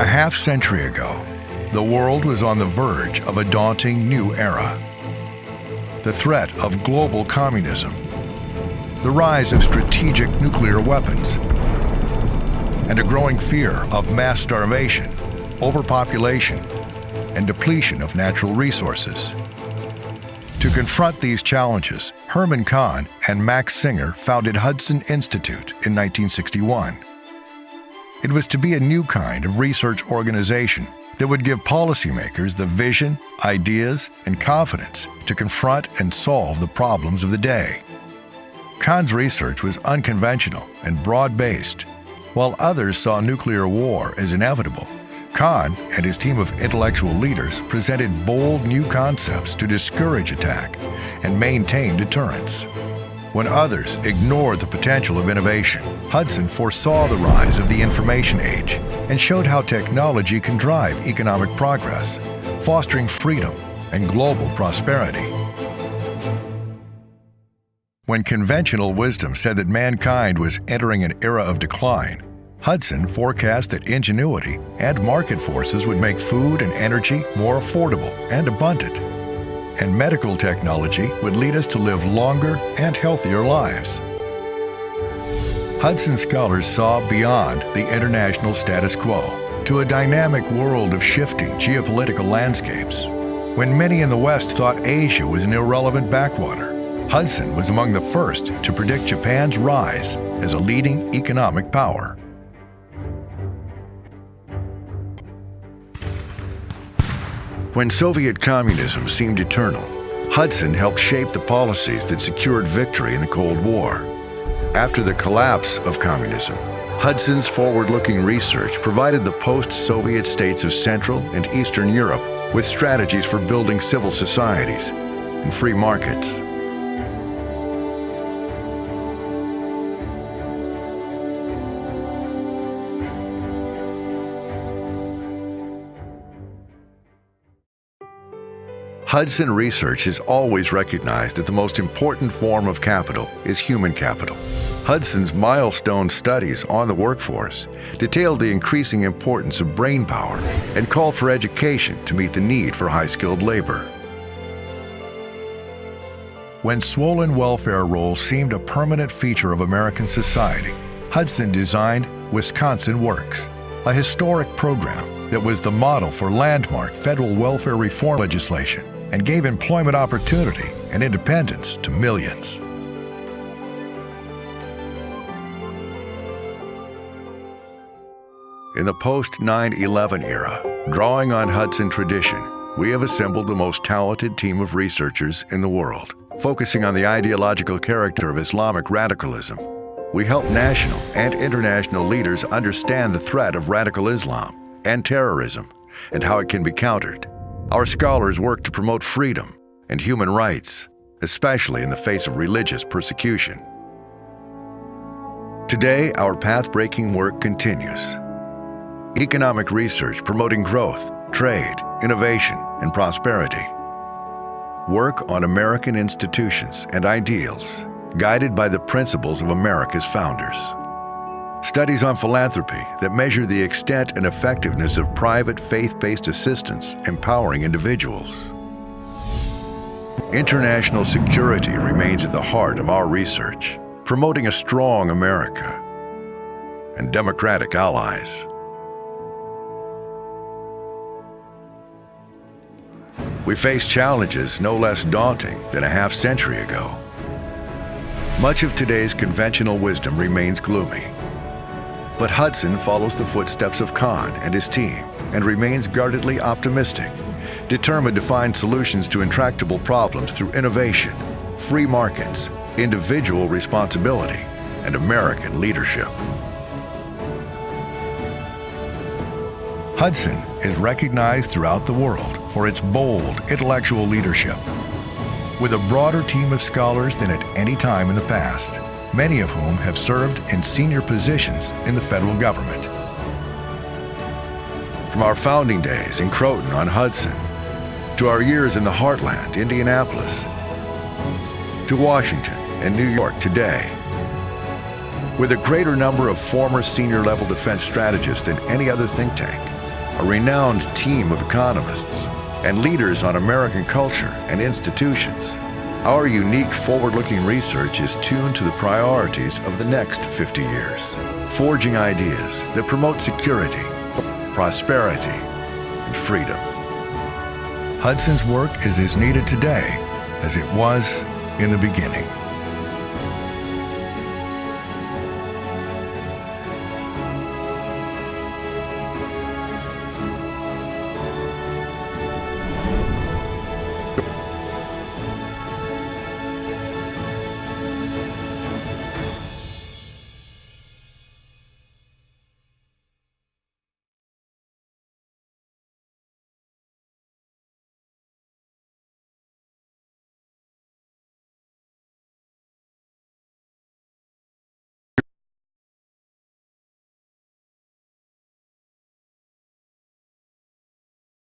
A half-century ago, the world was on the verge of a daunting new era. The threat of global communism, the rise of strategic nuclear weapons, and a growing fear of mass starvation, overpopulation, and depletion of natural resources. To confront these challenges, Herman Kahn and Max Singer founded Hudson Institute in 1961. It was to be a new kind of research organization that would give policymakers the vision, ideas, and confidence to confront and solve the problems of the day. Kahn's research was unconventional and broad-based. While others saw nuclear war as inevitable, Kahn and his team of intellectual leaders presented bold new concepts to discourage attack and maintain deterrence. When others ignored the potential of innovation, Hudson foresaw the rise of the information age and showed how technology can drive economic progress, fostering freedom and global prosperity. When conventional wisdom said that mankind was entering an era of decline, Hudson forecast that ingenuity and market forces would make food and energy more affordable and abundant, and medical technology would lead us to live longer and healthier lives. Hudson scholars saw beyond the international status quo to a dynamic world of shifting geopolitical landscapes. When many in the West thought Asia was an irrelevant backwater, Hudson was among the first to predict Japan's rise as a leading economic power. When Soviet communism seemed eternal, Hudson helped shape the policies that secured victory in the Cold War. After the collapse of communism, Hudson's forward-looking research provided the post-Soviet states of Central and Eastern Europe with strategies for building civil societies and free markets. Hudson research has always recognized that the most important form of capital is human capital. Hudson's milestone studies on the workforce detailed the increasing importance of brain power and called for education to meet the need for high-skilled labor. When swollen welfare rolls seemed a permanent feature of American society, Hudson designed Wisconsin Works, a historic program that was the model for landmark federal welfare reform legislation and gave employment opportunity and independence to millions. In the post-9/11 era, drawing on Hudson tradition, we have assembled the most talented team of researchers in the world, focusing on the ideological character of Islamic radicalism. We help national and international leaders understand the threat of radical Islam and terrorism and how it can be countered. Our scholars work to promote freedom and human rights, especially in the face of religious persecution. Today, our path-breaking work continues. Economic research promoting growth, trade, innovation, and prosperity. Work on American institutions and ideals, guided by the principles of America's founders. Studies on philanthropy that measure the extent and effectiveness of private faith-based assistance empowering individuals. International security remains at the heart of our research, promoting a strong America and democratic allies. We face challenges no less daunting than a half-century ago. Much of today's conventional wisdom remains gloomy. But Hudson follows the footsteps of Kahn and his team and remains guardedly optimistic, determined to find solutions to intractable problems through innovation, free markets, individual responsibility, and American leadership. Hudson is recognized throughout the world for its bold intellectual leadership. With a broader team of scholars than at any time in the past, many of whom have served in senior positions in the federal government. From our founding days in Croton on Hudson, to our years in the Heartland, Indianapolis, to Washington and New York today, with a greater number of former senior-level defense strategists than any other think tank, a renowned team of economists, and leaders on American culture and institutions. Our unique forward-looking research is tuned to the priorities of the next 50 years, forging ideas that promote security, prosperity, and freedom. Hudson's work is as needed today as it was in the beginning.